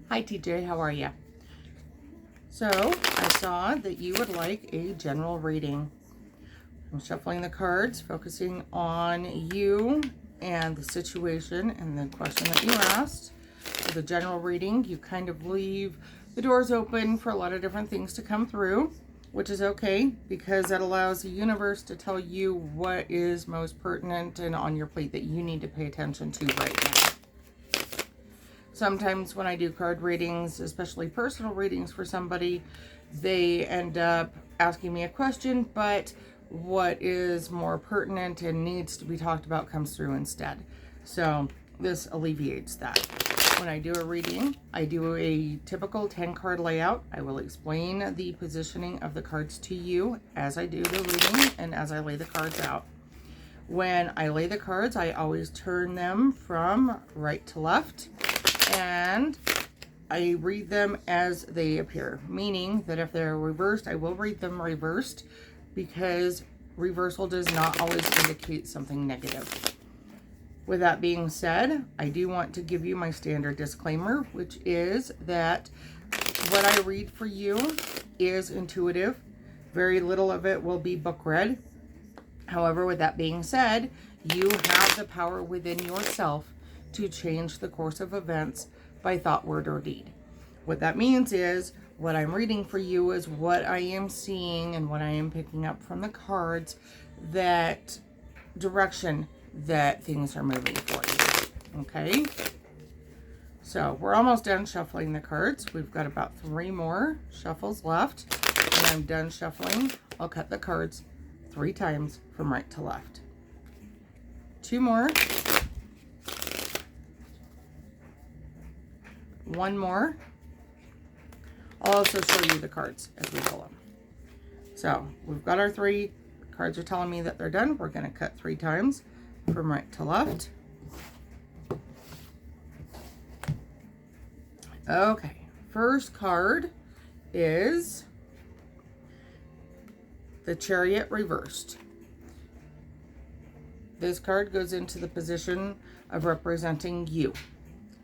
Hi TJ, how are you? So I saw that you would like a general reading. I'm shuffling the cards, focusing on you and the situation and the question that you asked. For the general reading, you kind of leave the doors open for a lot of different things to come through, which is okay because that allows the universe to tell you what is most pertinent and on your plate that you need to pay attention to right now. Sometimes when I do card readings, especially personal readings for somebody, they end up asking me a question, but what is more pertinent and needs to be talked about comes through instead. So this alleviates that. When I do a reading, I do a typical 10-card layout. I will explain the positioning of the cards to you as I do the reading and as I lay the cards out. When I lay the cards, I always turn them from right to left. And I read them as they appear, meaning that if they're reversed, I will read them reversed because reversal does not always indicate something negative. With that being said, I do want to give you my standard disclaimer, which is that what I read for you is intuitive. Very little of it will be book read. However, with that being said, you have the power within yourself to change the course of events by thought, word, or deed. What that means is what I'm reading for you is what I am seeing and what I am picking up from the cards, that direction that things are moving for you. Okay? So we're almost done shuffling the cards. We've got about 3 more shuffles left. When I'm done shuffling, I'll cut the cards 3 times from right to left. 2 more. 1 more. I'll also show you the cards as we pull them. So we've got our 3. Cards are telling me that they're done. We're going to cut 3 times from right to left. Okay, first card is the Chariot reversed. This card goes into the position of representing you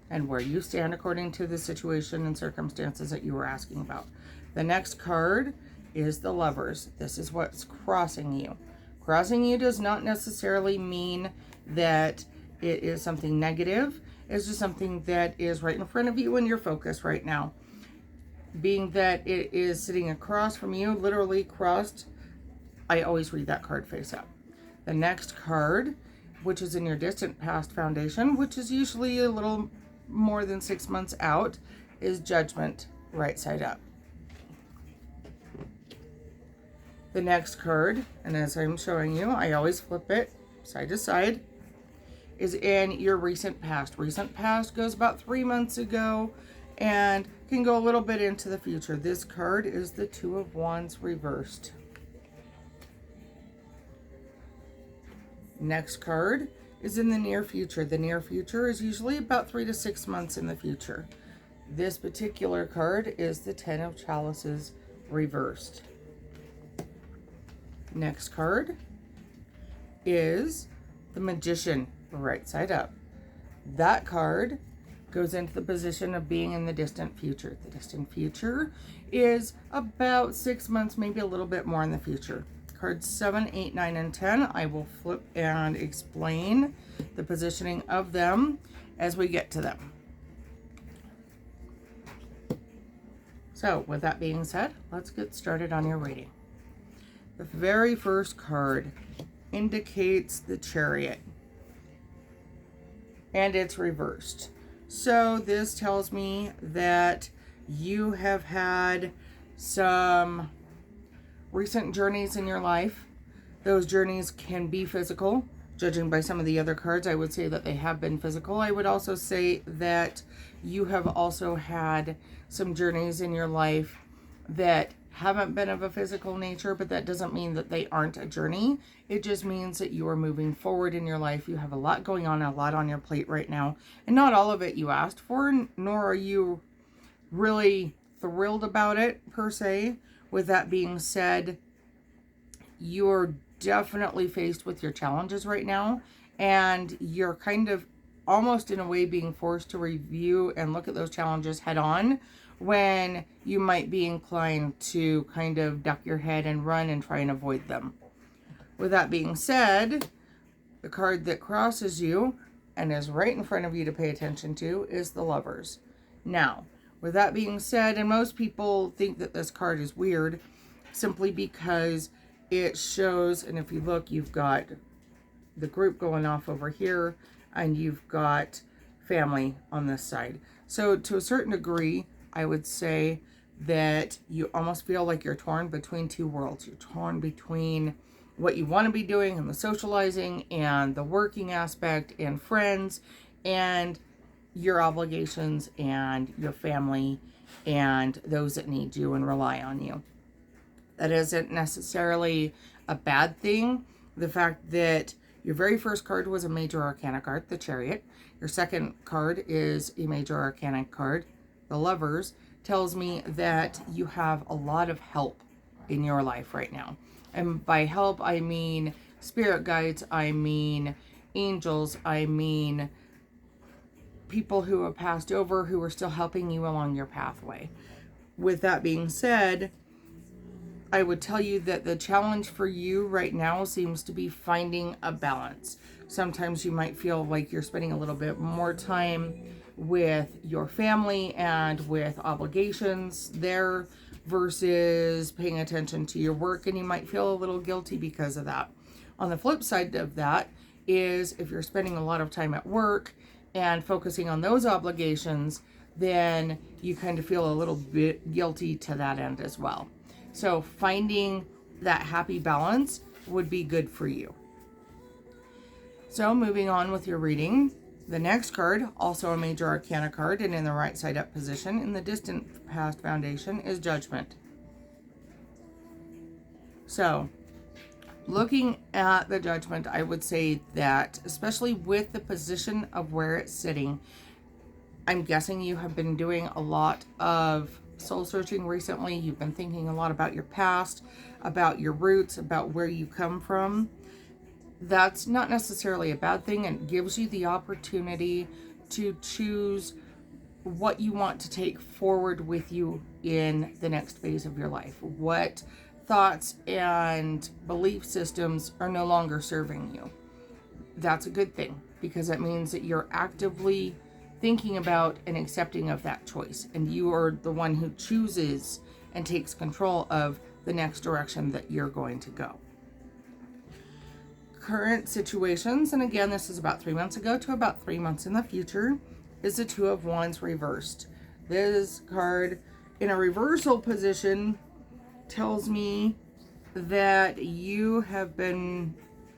and where you stand according to the situation and circumstances that you were asking about. The next card is the Lovers. This is what's crossing you. Crossing you does not necessarily mean that it is something negative. It's just something that is right in front of you and your focus right now. Being that it is sitting across from you, literally crossed, I always read that card face up. The next card, which is in your distant past foundation, which is usually a little more than 6 months out, is Judgment, right side up. The next card, and as I'm showing you, I always flip it side to side, is in your recent past. Recent past goes about 3 months ago and can go a little bit into the future. This card is the 2 of Wands reversed. Next card is in the near future. The near future is usually about 3 to 6 months in the future. This particular card is the 10 of Chalices reversed. Next card is the Magician, right side up. That card goes into the position of being in the distant future. The distant future is about 6 months, maybe a little bit more in the future. Cards 7, 8, 9, and 10, I will flip and explain the positioning of them as we get to them. So with that being said, let's get started on your reading. The very first card indicates the Chariot, and it's reversed. So this tells me that you have had some recent journeys in your life. Those journeys can be physical. Judging by some of the other cards, I would say that they have been physical. I would also say that you have also had some journeys in your life that haven't been of a physical nature, but that doesn't mean that they aren't a journey. It just means that you are moving forward in your life. You have a lot going on, a lot on your plate right now, and not all of it you asked for, nor are you really thrilled about it per se. With that being said, you're definitely faced with your challenges right now, and you're kind of almost in a way being forced to review and look at those challenges head on, when you might be inclined to kind of duck your head and run and try and avoid them. With that being said, the card that crosses you and is right in front of you to pay attention to is the Lovers. Now, with that being said, and most people think that this card is weird simply because it shows, and if you look, you've got the group going off over here and you've got family on this side. So to a certain degree, I would say that you almost feel like you're torn between two worlds. You're torn between what you want to be doing and the socializing and the working aspect and friends and your obligations and your family and those that need you and rely on you. That isn't necessarily a bad thing. The fact that your very first card was a Major Arcana card, the Chariot. Your second card is a Major Arcana card, the Lovers, tells me that you have a lot of help in your life right now. And by help, I mean spirit guides, I mean angels, I mean people who have passed over who are still helping you along your pathway. With that being said, I would tell you that the challenge for you right now seems to be finding a balance. Sometimes you might feel like you're spending a little bit more time with your family and with obligations there versus paying attention to your work, and you might feel a little guilty because of that. On the flip side of that is if you're spending a lot of time at work and focusing on those obligations, then you kind of feel a little bit guilty to that end as well. So finding that happy balance would be good for you. So moving on with your reading, the next card, also a Major Arcana card and in the right side up position in the distant past foundation, is Judgment. So looking at the Judgment, I would say that especially with the position of where it's sitting, I'm guessing you have been doing a lot of soul searching recently. You've been thinking a lot about your past, about your roots, about where you come from. That's not necessarily a bad thing, and it gives you the opportunity to choose what you want to take forward with you in the next phase of your life. What thoughts and belief systems are no longer serving you. That's a good thing, because it means that you're actively thinking about and accepting of that choice, and you are the one who chooses and takes control of the next direction that you're going to go. Current situations, and again, this is about 3 months ago to about 3 months in the future, is the Two of Wands reversed. This card in a reversal position tells me that you have been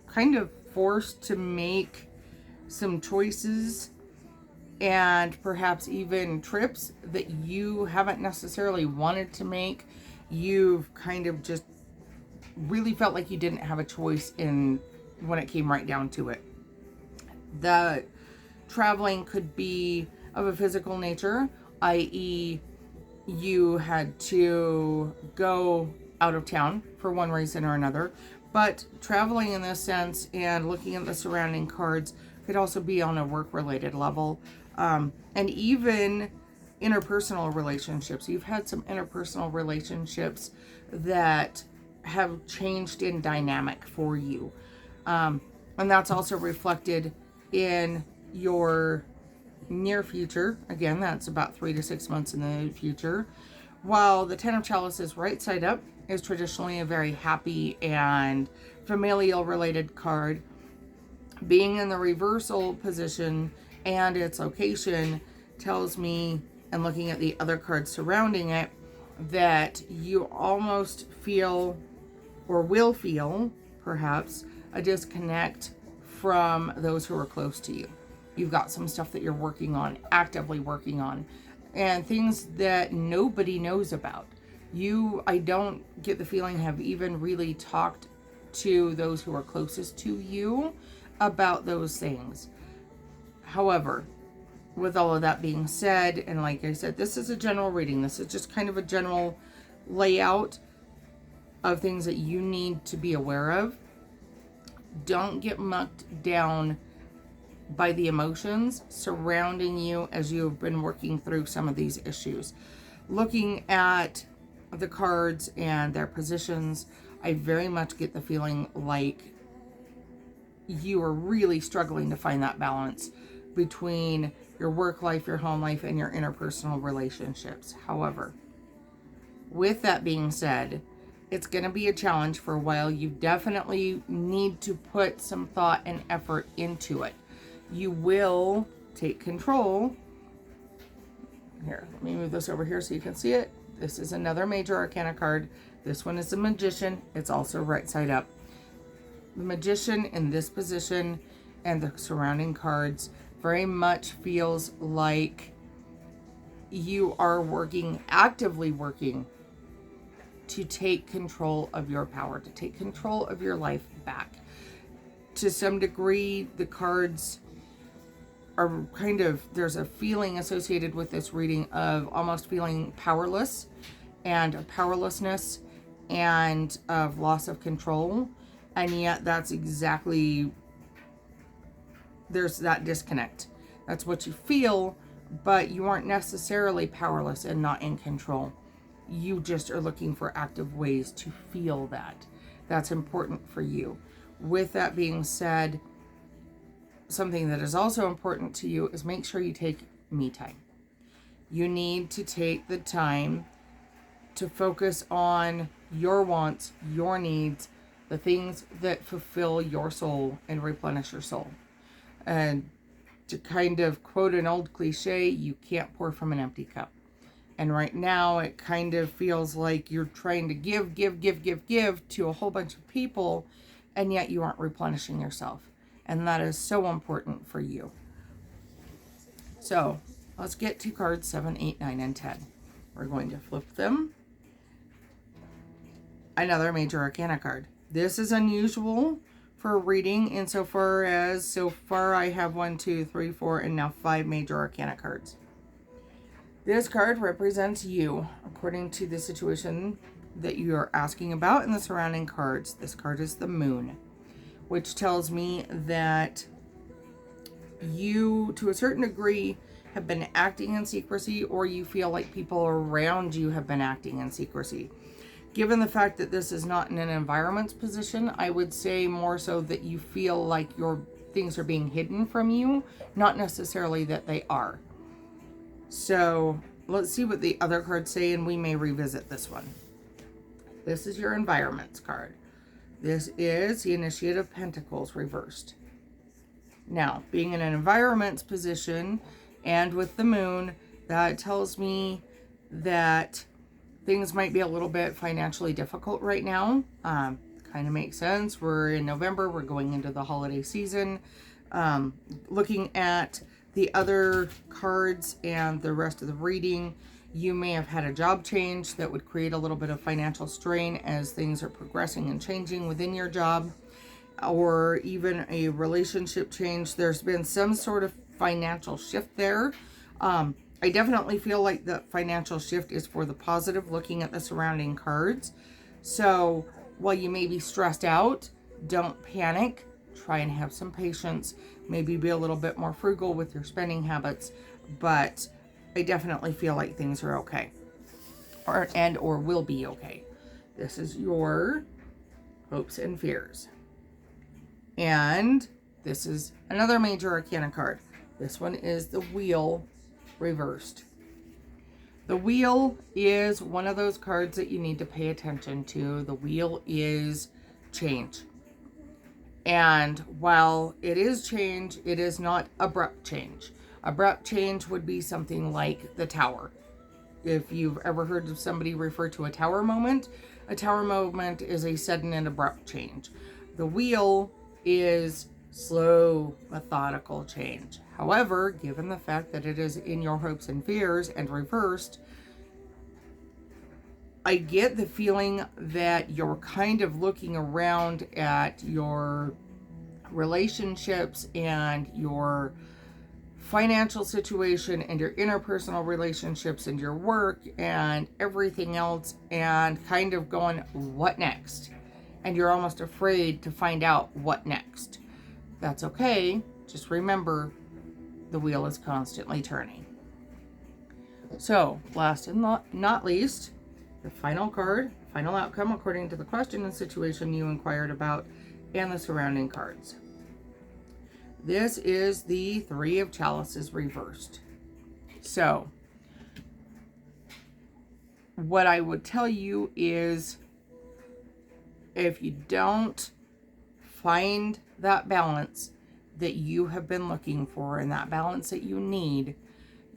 kind of forced to make some choices and perhaps even trips that you haven't necessarily wanted to make. You've kind of just really felt like you didn't have a choice in when it came right down to it. The traveling could be of a physical nature, i.e. you had to go out of town for one reason or another, but traveling in this sense and looking at the surrounding cards could also be on a work-related level. And even interpersonal relationships. You've had some interpersonal relationships that have changed in dynamic for you. And that's also reflected in your near future. Again, that's about 3 to 6 months in the future. While the Ten of Chalices right side up is traditionally a very happy and familial related card, being in the reversal position and its location tells me, and looking at the other cards surrounding it, that you almost feel, or will feel perhaps, a disconnect from those who are close to you. You've got some stuff that you're working on, actively working on, and things that nobody knows about. I don't get the feeling, have even really talked to those who are closest to you about those things. However, with all of that being said, and like I said, this is a general reading. This is just kind of a general layout of things that you need to be aware of. Don't get mucked down by the emotions surrounding you as you've been working through some of these issues. Looking at the cards and their positions, I very much get the feeling like you are really struggling to find that balance between your work life, your home life, and your interpersonal relationships. However, with that being said, it's going to be a challenge for a while. You definitely need to put some thought and effort into it. You will take control. Here, let me move this over here so you can see it. This is another Major Arcana card. This one is the Magician. It's also right side up. The Magician in this position and the surrounding cards very much feels like you are actively working to take control of your power, to take control of your life back. To some degree, the cards are there's a feeling associated with this reading of almost feeling powerless and powerlessness and of loss of control. And yet there's that disconnect. That's what you feel, but you aren't necessarily powerless and not in control. You just are looking for active ways to feel that. That's important for you. With that being said, something that is also important to you is make sure you take me time. You need to take the time to focus on your wants, your needs, the things that fulfill your soul and replenish your soul. And to kind of quote an old cliche, you can't pour from an empty cup. And right now it kind of feels like you're trying to give to a whole bunch of people, and yet you aren't replenishing yourself. And that is so important for you. So let's get to cards 7, 8, 9, and 10. We're going to flip them. Another Major Arcana card. This is unusual for a reading insofar as so far I have 1, 2, 3, 4, and now 5 Major Arcana cards. This card represents you according to the situation that you are asking about in the surrounding cards. This card is the Moon, which tells me that you, to a certain degree, have been acting in secrecy, or you feel like people around you have been acting in secrecy. Given the fact that this is not in an environment's position, I would say more so that you feel like your things are being hidden from you, not necessarily that they are. So let's see what the other cards say, and we may revisit this one. This is your environments card. This is the Initiate of Pentacles reversed. Now, being in an environments position and with the Moon, that tells me that things might be a little bit financially difficult right now. Kind of makes sense. We're in November. We're going into the holiday season. Looking at the other cards and the rest of the reading, you may have had a job change that would create a little bit of financial strain as things are progressing and changing within your job, or even a relationship change. There's been some sort of financial shift there. I definitely feel like the financial shift is for the positive, looking at the surrounding cards. So while you may be stressed out, don't panic. Try and have some patience. Maybe be a little bit more frugal with your spending habits. But I definitely feel like things are okay. Or will be okay. This is your hopes and fears. And this is another Major Arcana card. This one is the Wheel reversed. The Wheel is one of those cards that you need to pay attention to. The Wheel is change. And while it is change, it is not abrupt change. Abrupt change would be something like the Tower. If you've ever heard of somebody refer to a tower moment is a sudden and abrupt change. The Wheel is slow, methodical change. However, given the fact that it is in your hopes and fears and reversed, I get the feeling that you're kind of looking around at your relationships and your financial situation and your interpersonal relationships and your work and everything else, and kind of going, what next? And you're almost afraid to find out what next. That's okay. Just remember, the wheel is constantly turning. So, last and not least, the final card, final outcome according to the question and situation you inquired about, and the surrounding cards. This is the Three of Chalices reversed. So, what I would tell you is, if you don't find that balance that you have been looking for and that balance that you need,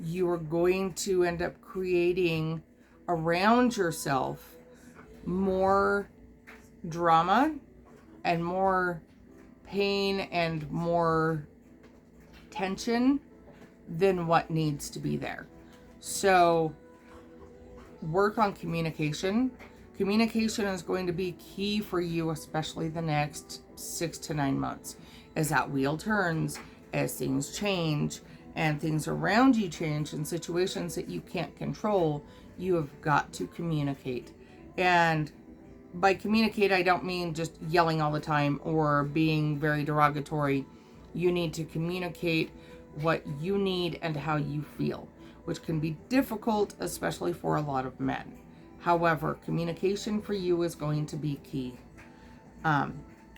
you are going to end up creating around yourself more drama and more pain and more tension than what needs to be there. So work on communication. Communication is going to be key for you, especially the next 6 to 9 months. As that wheel turns, as things change, and things around you change in situations that you can't control, you have got to communicate. And by communicate, I don't mean just yelling all the time or being very derogatory. You need to communicate what you need and how you feel, which can be difficult, especially for a lot of men. However, communication for you is going to be key.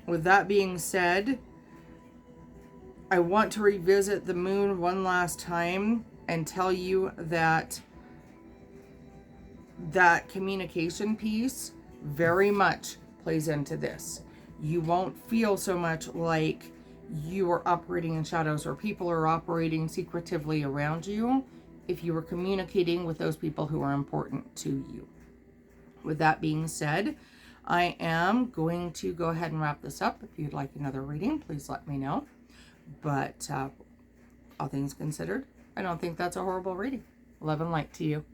With that being said, I want to revisit the moon one last time and tell you that that communication piece very much plays into this. You won't feel so much like you are operating in shadows or people are operating secretively around you if you were communicating with those people who are important to you. With that being said, I am going to go ahead and wrap this up. If you'd like another reading, please let me know. But all things considered, I don't think that's a horrible reading. Love and light to you.